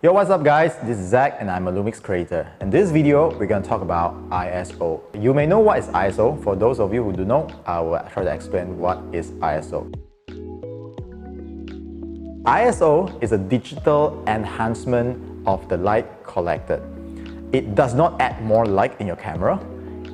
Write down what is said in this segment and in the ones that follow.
Yo, what's up guys? This is Zach and I'm a Lumix creator. In this video, we're going to talk about ISO. You may know what is ISO. For those of you who do know, I will try to explain what is ISO. ISO is a digital enhancement of the light collected. It does not add more light in your camera.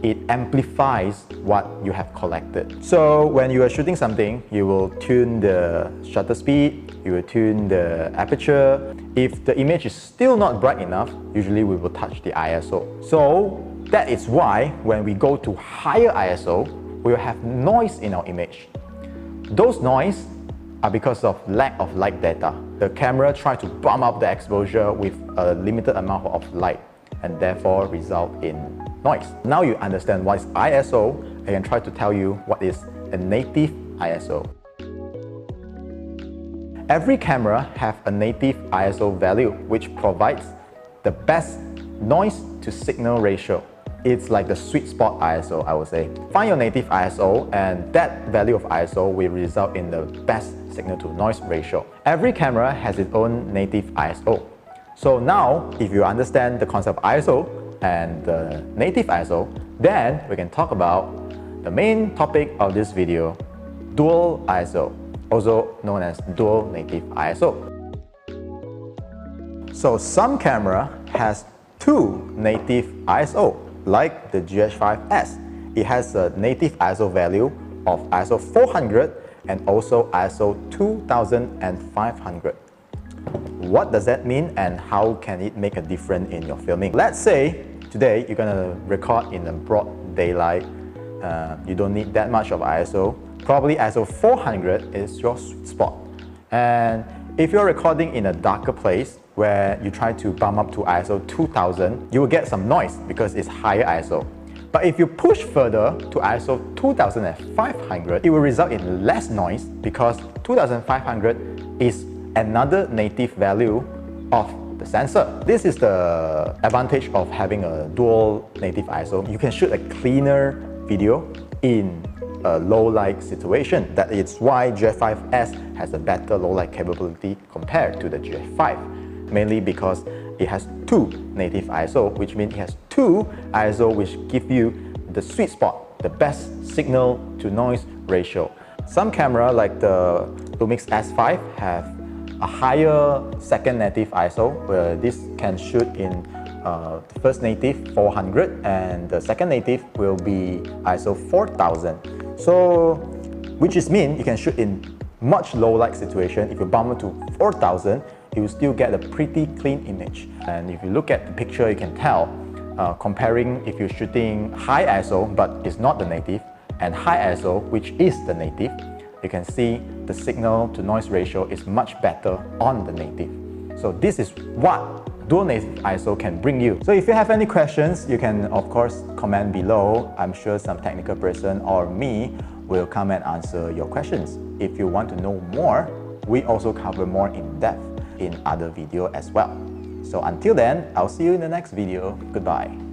It amplifies what you have collected. So when you are shooting something, you will tune the shutter speed, you will tune the aperture. If the image is still not bright enough, usually we will touch the ISO. So that is why when we go to higher ISO, we will have noise in our image. Those noise are because of lack of light data. The camera tries to bump up the exposure with a limited amount of light and therefore result in noise. Now you understand what is ISO, I can try to tell you what is a native ISO. Every camera has a native ISO value which provides the best noise to signal ratio. It's like the sweet spot ISO, I would say. Find your native ISO and that value of ISO will result in the best signal to noise ratio. Every camera has its own native ISO. So now, if you understand the concept of ISO and the native ISO, then we can talk about the main topic of this video, dual ISO, also known as dual native ISO. So some camera has two native ISO, like the GH5S. It has a native ISO value of ISO 400 and also ISO 2500. What does that mean and how can it make a difference in your filming? Let's say today you're gonna record in a broad daylight. You don't need that much of ISO. Probably ISO 400 is your sweet spot. And if you're recording in a darker place where you try to bump up to ISO 2000, you will get some noise because it's higher ISO. But if you push further to ISO 2500, it will result in less noise because 2500 is another native value of the sensor. This is the advantage of having a dual native ISO. You can shoot a cleaner video in a low light situation. That is why GH5S has a better low light capability compared to the GH5, mainly because it has two native ISO, which means it has two ISO which give you the sweet spot, the best signal to noise ratio. Some camera like the Lumix S5 have a higher second native ISO, where this can shoot in the first native 400 and the second native will be ISO 4000. So, which is mean you can shoot in much low light situation. If you bump it to 4000, you will still get a pretty clean image. And if you look at the picture, you can tell, comparing if you're shooting high ISO but it's not the native and high ISO which is the native, you can see the signal to noise ratio is much better on the native. So this is what dual native ISO can bring you. So if you have any questions, you can of course comment below. I'm sure some technical person or me will come and answer your questions. If you want to know more, we also cover more in depth in other video as well. So until then, I'll see you in the next video. Goodbye.